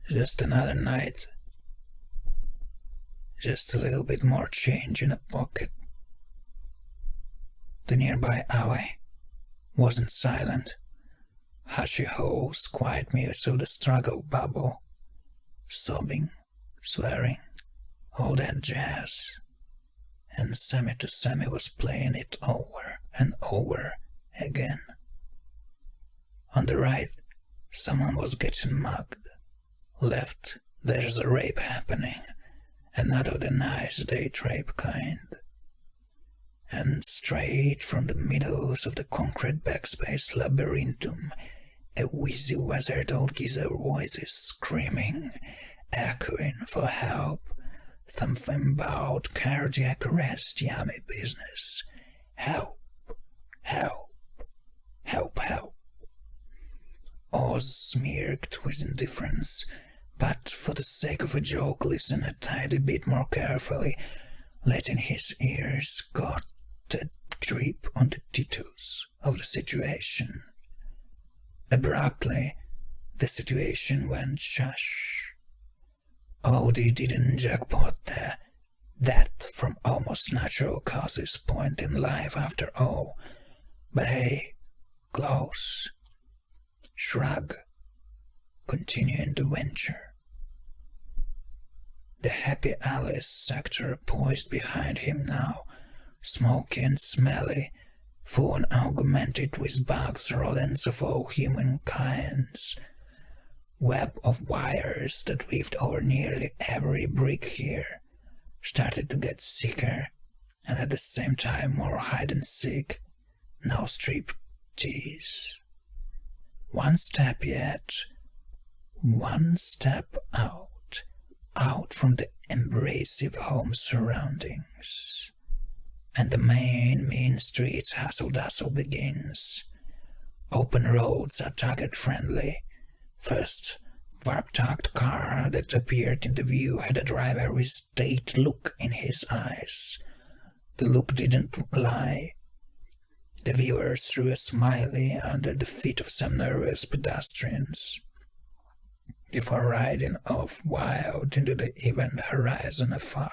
Just another night. Just a little bit more change in a pocket. The nearby alley wasn't silent. Hushy holes, quiet mutes of the struggle bubble. Sobbing, swearing, all that jazz. And Sammy to Sammy was playing it over and over again. On the right, someone was getting mugged. Left, there's a rape happening, and not of the nice date rape kind. And straight from the middles of the concrete backspace labyrinthum, a wheezy weathered old geezer voice is screaming, echoing for help, something about cardiac arrest yummy business. Help, help, help, help. Oz smirked with indifference, but for the sake of a joke listened a tiny bit more carefully, letting his ears got a grip on the details of the situation. Abruptly, the situation went shush. Odie didn't jackpot there. That from almost natural causes point in life after all. But hey, close. Shrug. Continuing the venture. The Happy Alice sector poised behind him now, smoky and smelly, full and augmented with bugs, rodents of all human kinds. Web of wires that weaved over nearly every brick here started to get sicker, and at the same time more hide-and-seek, no strip-tease. One step yet, one step out from the embracive home surroundings. And the main mean street's hustle-dazzle begins. Open roads are target-friendly. First, warp-tucked car that appeared in the view had a driver with state look in his eyes. The look didn't lie. The viewer threw a smiley under the feet of some nervous pedestrians, before riding off wild into the event horizon afar.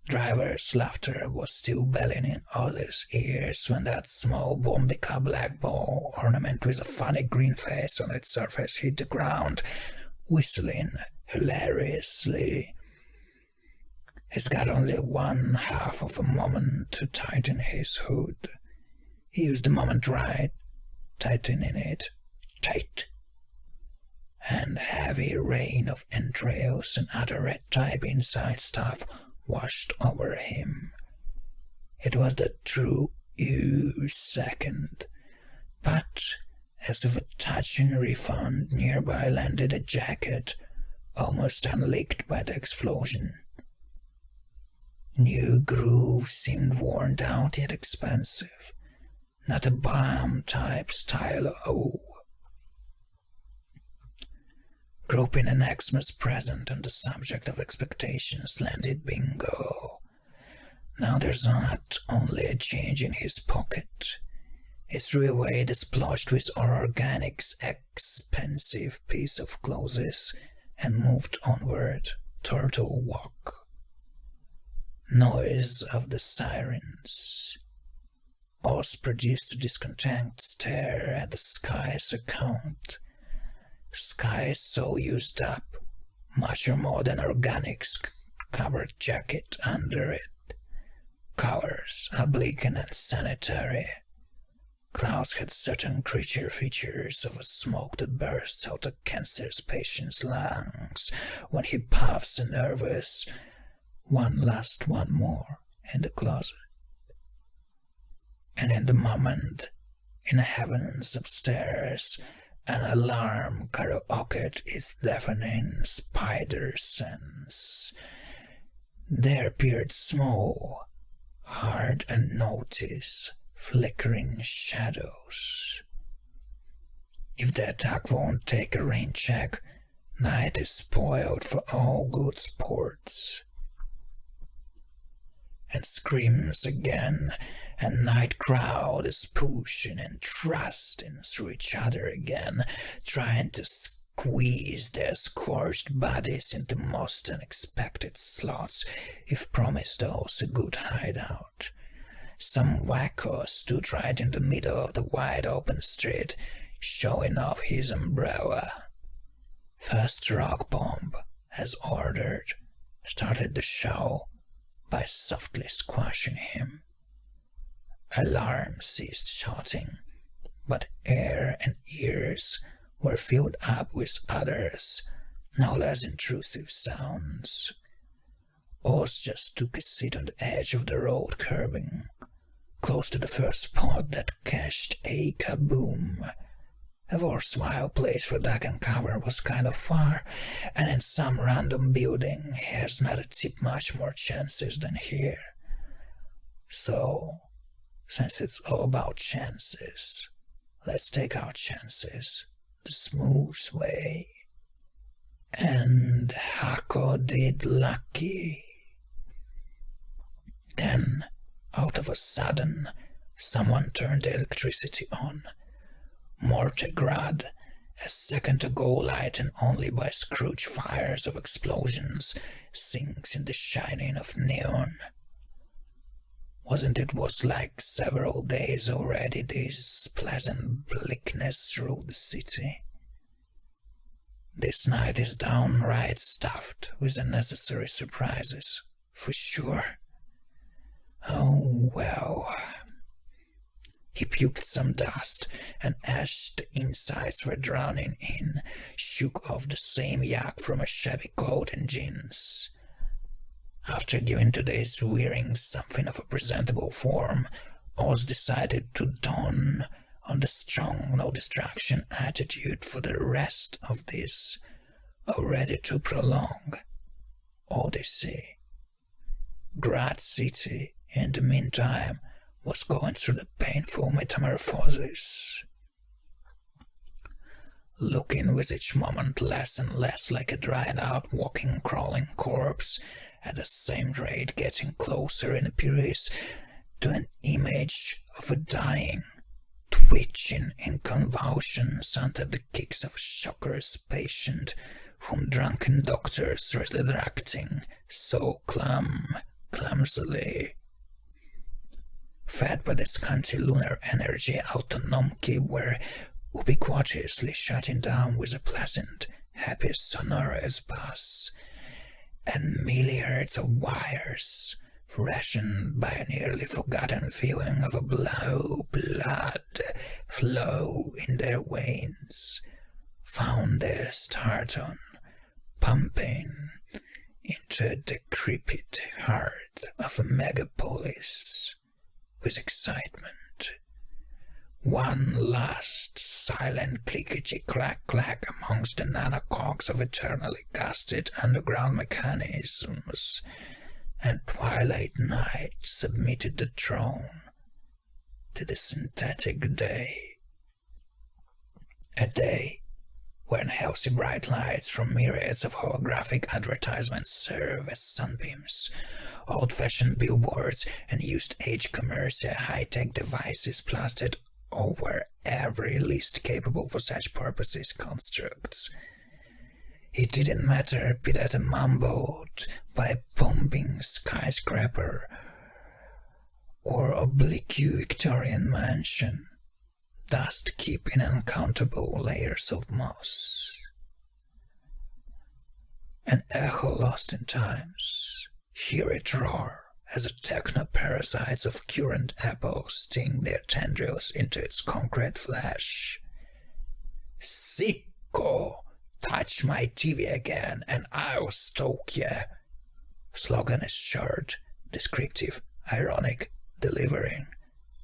Driver's laughter was still belling in Ollie's ears when that small Bombica black ball ornament with a funny green face on its surface hit the ground, whistling hilariously. He's got only one half of a moment to tighten his hood. He used the moment right, tightening it tight. And heavy rain of entrails and other red-type inside stuff washed over him. It was the true second, but as if a touching refund, nearby landed a jacket, almost unlicked by the explosion. New groove seemed worn out yet expensive, not a bomb-type style Groping an Xmas present on the subject of expectations landed bingo. Now there's not only a change in his pocket. He threw away the splotched with organic's expensive piece of clothes and moved onward, turtle walk. Noise of the sirens. Oz produced a discontent stare at the sky's account. Sky so used up, much more than organic's covered jacket under it. Colors oblique and unsanitary. Clouds had certain creature features of a smoke that bursts out a cancer patient's lungs when he puffs a nervous one more in the closet. And in the moment, in the heavens upstairs, an alarm karaoke'd its deafening spider sense. There appeared small, hard unnoticed, flickering shadows. If the attack won't take a rain check, night is spoiled for all good sports. And screams again, and night crowd is pushing and thrusting through each other again, trying to squeeze their scorched bodies into most unexpected slots if promised those a good hideout. Some wacko stood right in the middle of the wide open street, showing off his umbrella. First Rock Bomb, as ordered, started the show by softly squashing him. Alarm ceased shouting, but air and ears were filled up with others, no less intrusive sounds. Oz just took a seat on the edge of the road curbing, close to the first spot that cached a kaboom. A worthwhile place for duck and cover was kind of far, and in some random building has not a tip much more chances than here. So, since it's all about chances, let's take our chances the smooth way. And Hako did lucky. Then, out of a sudden, someone turned the electricity on. Mortegrad, a second ago lightened only by Scrooge fires of explosions, sinks in the shining of neon. Wasn't it was like several days already this pleasant bleakness ruled the city? This night is downright stuffed with unnecessary surprises, for sure. Oh well. He puked some dust, and as the insides were drowning in, shook off the same yak from a shabby coat and jeans. After giving today's wearing something of a presentable form, Oz decided to don on the strong no-distraction attitude for the rest of this already too prolonged odyssey. Grad City, in the meantime, was going through the painful metamorphosis, looking with each moment less and less like a dried-out walking, crawling corpse, at the same rate getting closer in appearance to an image of a dying, twitching in convulsions under the kicks of a shocker's patient whom drunken doctors were resurrecting so clumsily. Fed by the scanty lunar energy, autonomki were ubiquitously shutting down with a pleasant, happy sonorous buzz, and milliards of wires, rationed by a nearly forgotten feeling of a blood flow in their veins, found their start on pumping into the decrepit heart of a megapolis with excitement. One last silent clickety-clack-clack amongst the nanocogs of eternally gusted underground mechanisms, and twilight night submitted the throne to the synthetic day. A day when healthy bright lights from myriads of holographic advertisements serve as sunbeams, old-fashioned billboards and used-age commercial high-tech devices plastered over every least capable for such purposes constructs. It didn't matter be that a mumbled by a bombing skyscraper or oblique Victorian mansion, dust keeping uncountable layers of moss. An echo lost in times, hear it roar as the techno-parasites of current apples sting their tendrils into its concrete flesh. Sicko! Touch my TV again and I'll stoke ya. Slogan is short, descriptive, ironic, delivering.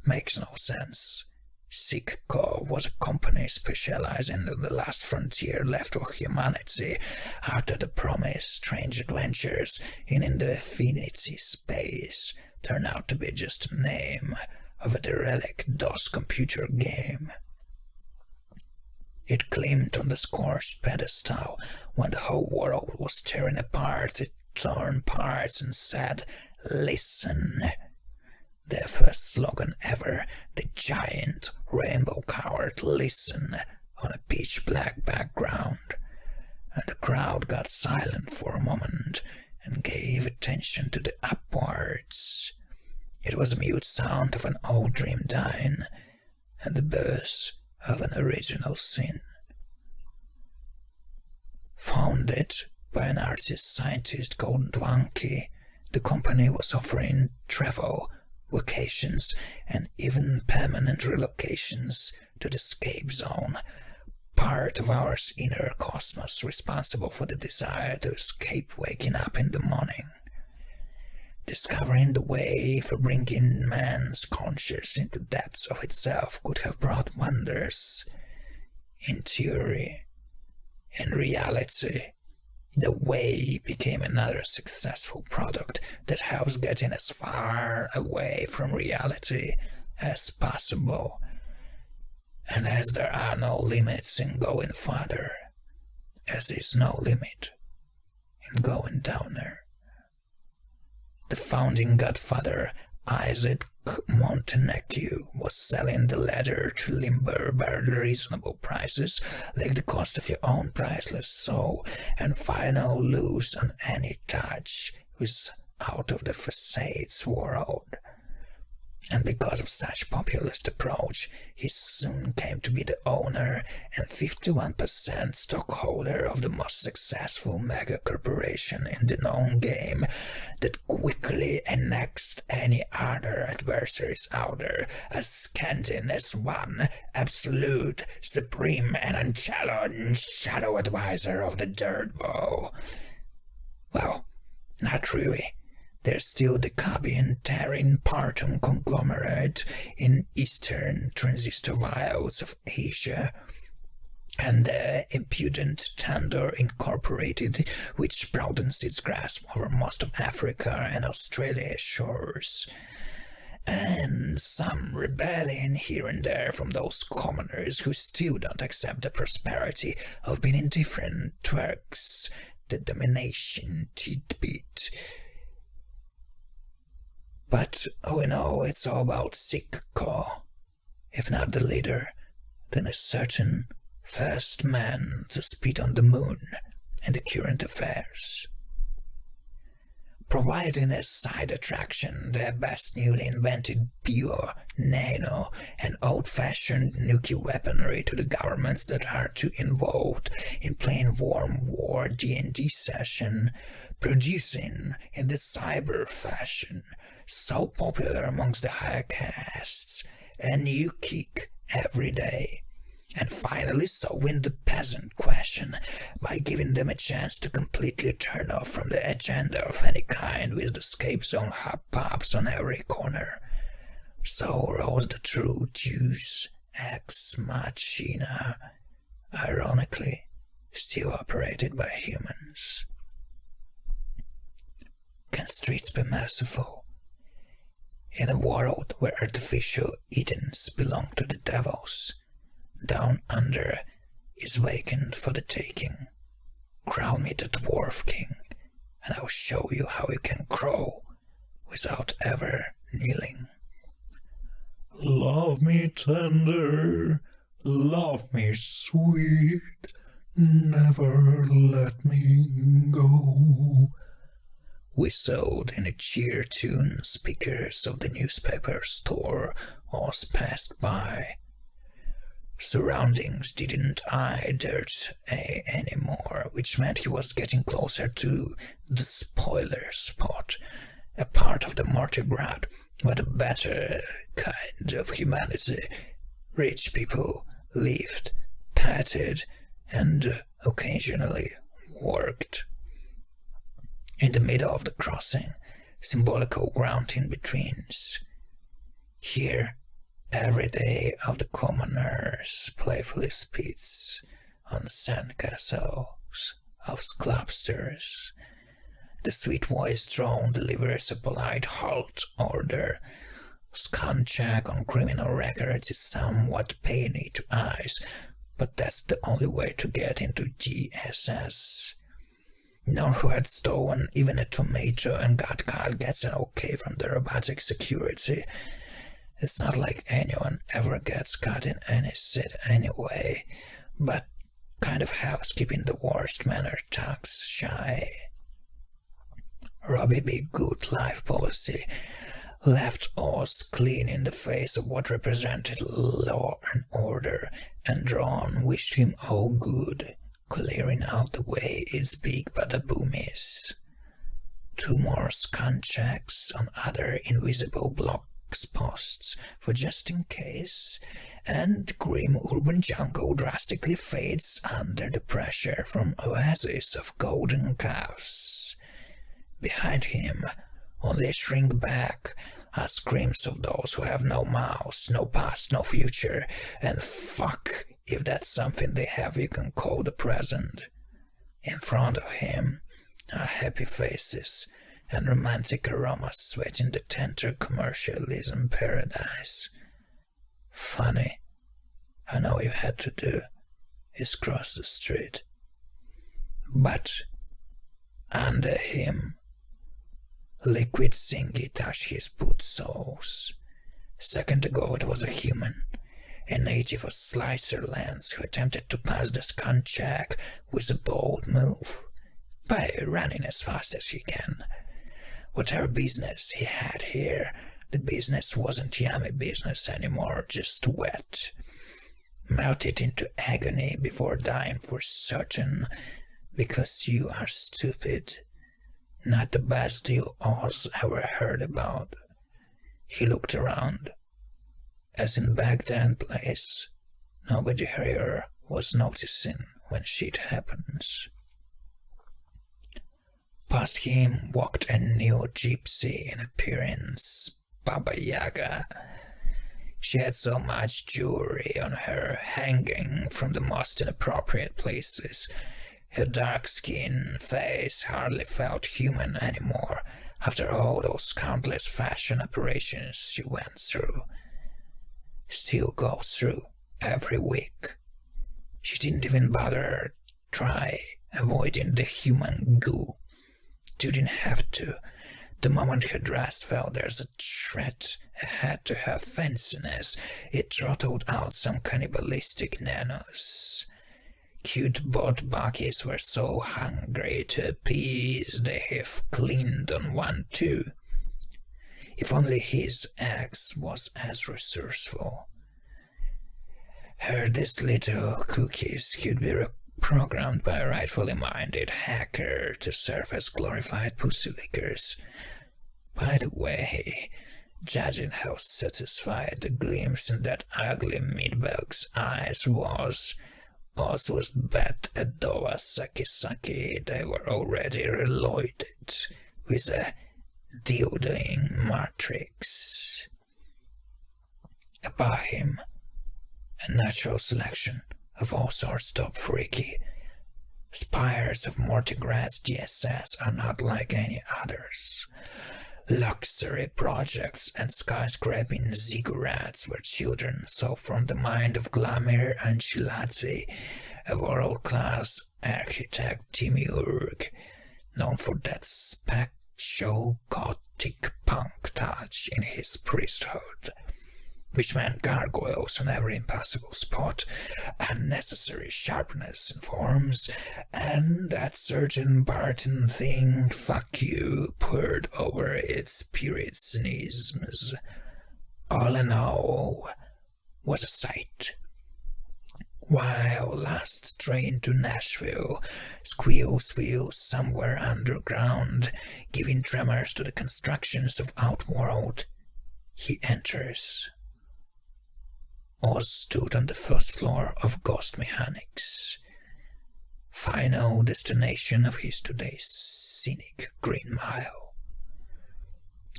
Makes no sense. Sicko was a company specializing in the last frontier left of humanity after the promised strange adventures in the infinity space turned out to be just a name of a derelict DOS computer game. It gleamed on the scorched pedestal when the whole world was tearing apart. It torn parts and said, "Listen." Their first slogan ever, the giant rainbow-colored "Listen" on a pitch-black background. and the crowd got silent for a moment and gave attention to the upwards. It was a mute sound of an old dream dying, and the birth of an original sin. Founded by an artist-scientist called Dwanki, the company was offering travel, vacations, and even permanent relocations to the escape zone, part of our inner cosmos responsible for the desire to escape waking up in the morning. Discovering the way for bringing man's conscience into the depths of itself could have brought wonders. In theory, in reality, the way became another successful product that helps getting as far away from reality as possible. And as there are no limits in going farther, as is no limit in going down there. The founding godfather, Isaac Montenegro, was selling the latter to limber but reasonable prices, like the cost of your own priceless soul, and final loose on any touch who's out of the facades world. And because of such populist approach, he soon came to be the owner and 51% stockholder of the most successful mega corporation in the known game that quickly annexed any other adversaries out there, as scanting as one absolute, supreme, and unchallenged shadow advisor of the Dirtball. Well, not really. There's still the Kabian Terran Parton conglomerate in eastern transistor wilds of Asia, and the impudent Tandor Incorporated, which broadens its grasp over most of Africa and Australia's shores, and some rebellion here and there from those commoners who still don't accept the prosperity of being indifferent twerks, the domination tidbit. But all in all, it's all about Sikko. If not the leader, then a certain first man to speed on the moon in the current affairs. Providing as side attraction the best newly invented pure, nano, and old-fashioned nuclear weaponry to the governments that are too involved in playing warm war D&D session, producing in the cyber fashion so popular amongst the higher castes a new kick every day, and finally solving the peasant question by giving them a chance to completely turn off from the agenda of any kind with the escape zone hub pops on every corner. So rose the true Deus Ex Machina, ironically still operated by humans. Can streets be merciful? In a world where artificial Edens belong to the devils, down under is vacant for the taking. Crown me the dwarf king, and I'll show you how you can crow without ever kneeling. Love me tender, love me sweet, never let me go. Whistled in a cheer tune speakers of the newspaper store was passed by. Surroundings didn't eye Dirt A anymore, which meant he was getting closer to the spoiler spot, a part of the Mortigrad, but a better kind of humanity. Rich people lived, petted, and occasionally worked. In the middle of the crossing, symbolical ground in betweens. Here, every day of the commoners playfully spits on sandcastles of clubsters. The sweet-voiced drone delivers a polite halt order. Scan check on criminal records is somewhat painy to eyes, but that's the only way to get into GSS. No one who had stolen even a tomato and got caught gets an okay from the robotic security. It's not like anyone ever gets caught in any shit anyway, but kind of housekeeping the worst manner tax shy. Robbie B. Good life policy left us clean in the face of what represented law and order, and Ron wished him all good, clearing out the way his big bada-boom is. 2 more scan checks on other invisible blocks posts for just in case, and grim urban jungle drastically fades under the pressure from oases of golden calves. Behind him, only shrink back as screams of those who have no mouths, no past, no future, and fuck if that's something they have you can call the present. In front of him are happy faces and romantic aromas sweating the tender commercialism paradise. Funny, and all you had to do is cross the street. But under him, liquid zingy touched his boot soles. A second ago it was a human, a native of Slicer lands who attempted to pass the scan check with a bold move, by running as fast as he can. Whatever business he had here, the business wasn't yummy business anymore, just wet. Melted into agony before dying for certain, because you are stupid. Not the best deal Oz ever heard about. He looked around. As in Baghdad place, nobody here was noticing when shit happens. Past him walked a new gypsy in appearance, Baba Yaga. She had so much jewelry on her, hanging from the most inappropriate places. Her dark-skinned face hardly felt human anymore after all those countless fashion operations she went through. Still goes through every week. She didn't even bother try avoiding the human goo. Didn't have to. The moment her dress felt there's a threat ahead to her fanciness, it throttled out some cannibalistic nanos. Cute bot buckies were so hungry to appease they have cleaned on one too. If only his ex was as resourceful. Heard these little cookies could be programmed by a rightfully minded hacker to serve as glorified pussy lickers. By the way, judging how satisfied the glimpse in that ugly meatbag's eyes was, Oz was bet a Doa Saki they were already reloaded with a dildoing matrix. Above him, a natural selection of all sorts top freaky. Spires of Mortigrad's DSS are not like any others. Luxury projects and skyscraping ziggurats were children so from the mind of Glamir Ancelotti, a world-class architect demiurge, known for that spectral gothic punk touch in his priesthood, which meant gargoyles on every impossible spot, unnecessary sharpness in forms, and that certain Barton thing, fuck you, poured over its puritanisms. All in all, was a sight. While last train to Nashville squeals wheels somewhere underground, giving tremors to the constructions of Outworld, he enters. Oz stood on the first floor of Ghost Mechanics, final destination of his today's scenic Green Mile.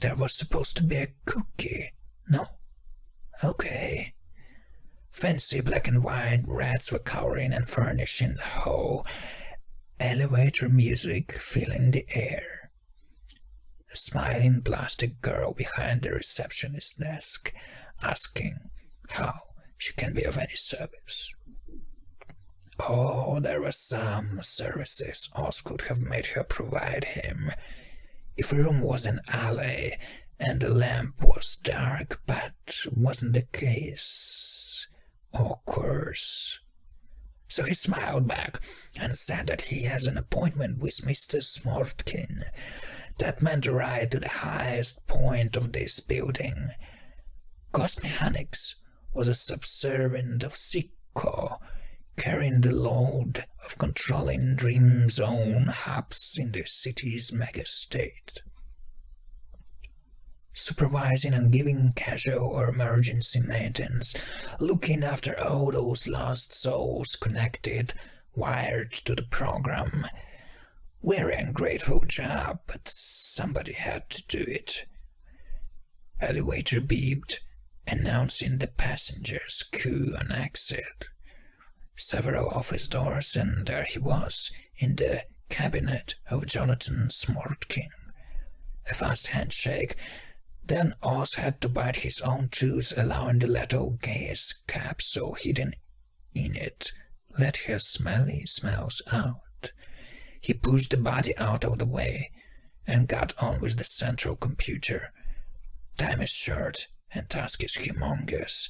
There was supposed to be a cookie, no? Okay. Fancy black and white rats were covering and furnishing the hall, elevator music filling the air. A smiling plastic girl behind the receptionist desk, asking how she can be of any service. Oh, there were some services Oz could have made her provide him, if the room was an alley and the lamp was dark, but wasn't the case. Of course. So he smiled back and said that he has an appointment with Mr. Smortkin. That meant a ride to the highest point of this building. Ghost Mechanics was a subservient of Sicko, carrying the load of controlling Dream Zone hubs in the city's megastate. Supervising and giving casual or emergency maintenance, looking after all those lost souls connected, wired to the program. Very ungrateful job, but somebody had to do it. Elevator beeped, announcing the passengers' queue and exit. Several office doors, and there he was, in the cabinet of Jonathan Smortkin. A fast handshake. Then Oz had to bite his own tooth, allowing the little gas cap so hidden in it let his smelly smells out. He pushed the body out of the way and got on with the central computer. Time is short and task is humongous.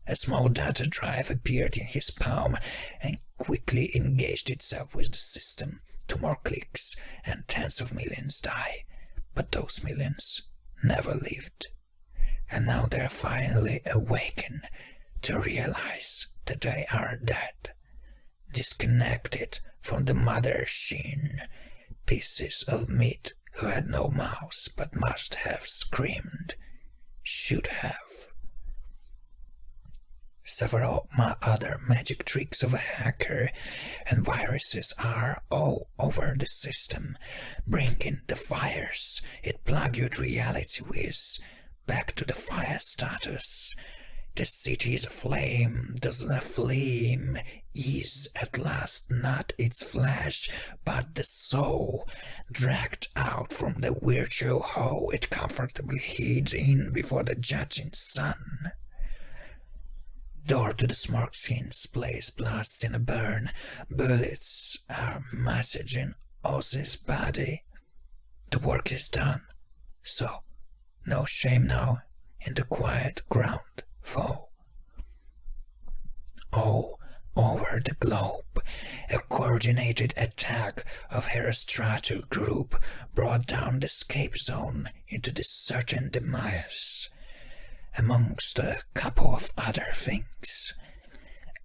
A small data drive appeared in his palm and quickly engaged itself with the system. 2 more clicks and tens of millions die, but those millions never lived. And now they're finally awakened to realize that they are dead, disconnected from the mother sheen, pieces of meat who had no mouths but must have screamed, should have. Several other magic tricks of a hacker and viruses are all over the system, bringing the fires it plagued reality with back to the fire status. The city is aflame, the flame is at last not its flesh, but the soul, dragged out from the virtual hole it comfortably hid in before the judging sun. Door to the Smortkin's place blasts in a burn. Bullets are massaging Oz's body. The work is done, so no shame now in the quiet ground fall. All over the globe, a coordinated attack of Herostrato group brought down the escape zone into the certain demise. Amongst a couple of other things,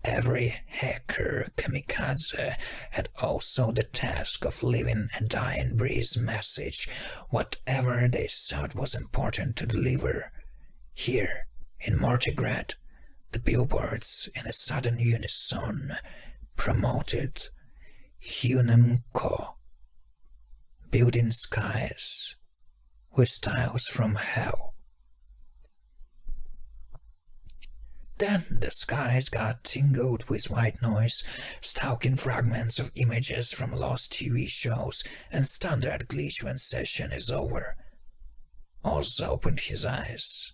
every hacker kamikaze had also the task of leaving a dying breeze message, whatever they thought was important to deliver. Here, in Mortigrad, the billboards in a sudden unison promoted Hunamco, building skies with tiles from hell. Then the skies got tingled with white noise, stalking fragments of images from lost TV shows, and standard glitch when session is over. Oz opened his eyes.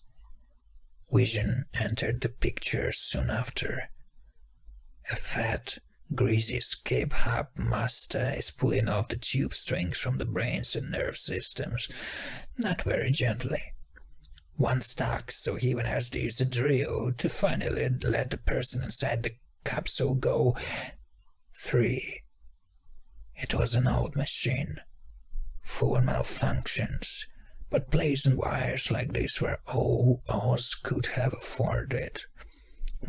Vision entered the picture soon after. A fat, greasy escape hub master is pulling off the tube strings from the brains and nerve systems, not very gently. One stuck, so he even has to use the drill to finally let the person inside the capsule go. 3. It was an old machine, full of malfunctions, but plates and wires like this were all Oz could have afforded.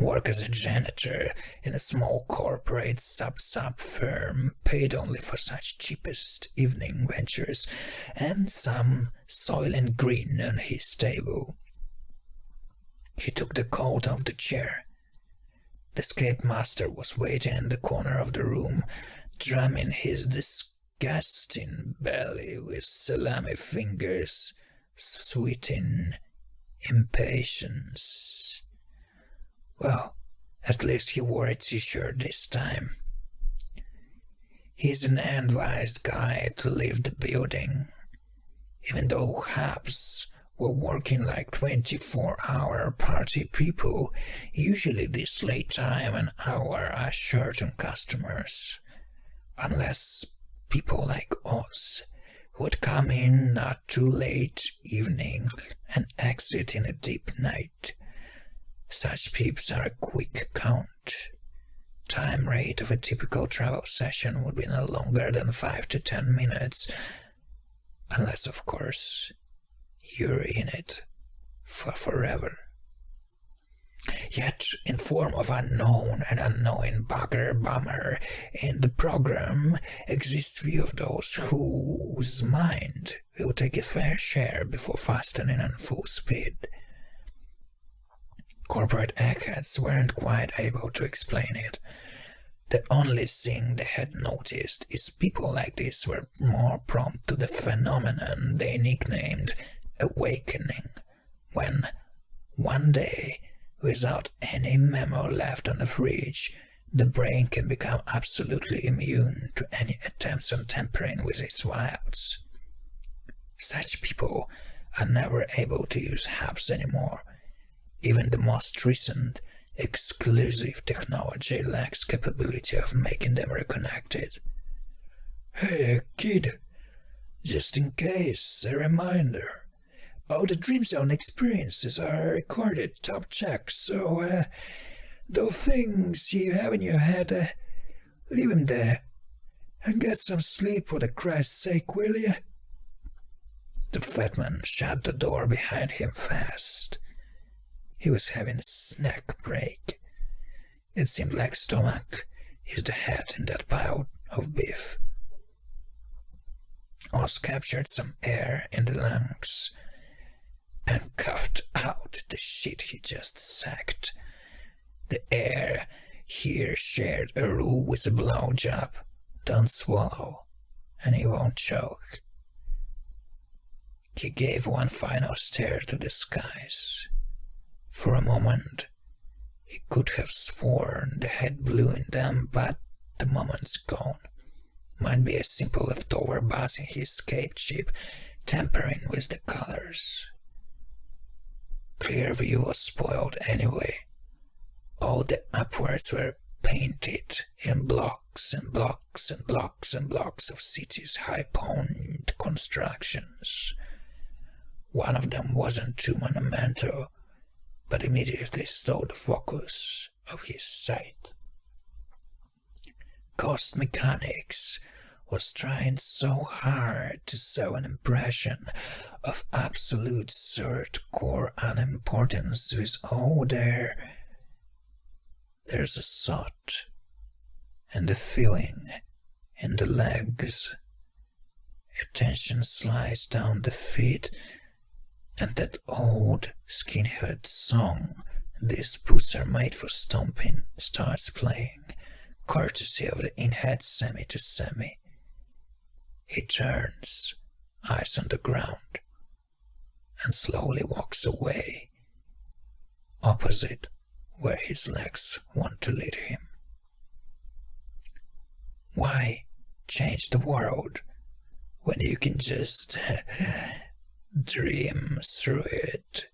Work as a janitor in a small corporate sub-sub firm, paid only for such cheapest evening ventures, and some soil and green on his table. He took the coat off the chair. The escape master was waiting in the corner of the room, drumming his disgusting belly with salami fingers, sweating impatience. Well, at least he wore a t-shirt this time. He's an unwise guy to leave the building. Even though hubs were working like 24-hour party people, usually this late time and hour are short on customers. Unless people like Oz would come in not too late evening and exit in a deep night. Such peeps are a quick count. time rate of a typical travel session would be no longer than 5 to 10 minutes, unless, of course, you're in it for forever. Yet, in form of unknown and unknowing bummer, in the program exists few of those whose mind will take a fair share before fastening on full speed. Corporate eggheads weren't quite able to explain it. The only thing they had noticed is people like this were more prompt to the phenomenon they nicknamed awakening, when, one day, without any memo left on the fridge, the brain can become absolutely immune to any attempts on tampering with its wilds. Such people are never able to use hubs anymore. Even the most recent, exclusive technology lacks capability of making them reconnected. Hey, kid, just in case, a reminder. All the Dream Zone experiences are recorded, top check, so, those things you have in your head, leave them there. And get some sleep for the Christ's sake, will you? The fat man shut the door behind him fast. He was having a snack break. It seemed like stomach is the head in that pile of beef. Oz captured some air in the lungs and coughed out the shit he just sacked. The air here shared a rule with a blowjob. Don't swallow, and he won't choke. He gave one final stare to the skies. For a moment, he could have sworn the head blew in them, but the moment's gone. Might be a simple leftover buzz in his escape chip, tampering with the colors. Clearview was spoiled anyway. All the upwards were painted in blocks and blocks and blocks and blocks of cities' high-point constructions. One of them wasn't too monumental, but immediately stole the focus of his sight. Ghost Mechanics was trying so hard to sell an impression of absolute third-core unimportance with all there's a thought and a feeling in the legs. Attention slides down the feet, and that old skinhead song, "These Boots Are Made for Stomping," starts playing, courtesy of the in-head Sammy to Sammy. He turns, eyes on the ground, and slowly walks away, opposite where his legs want to lead him. Why change the world when you can just dream through it?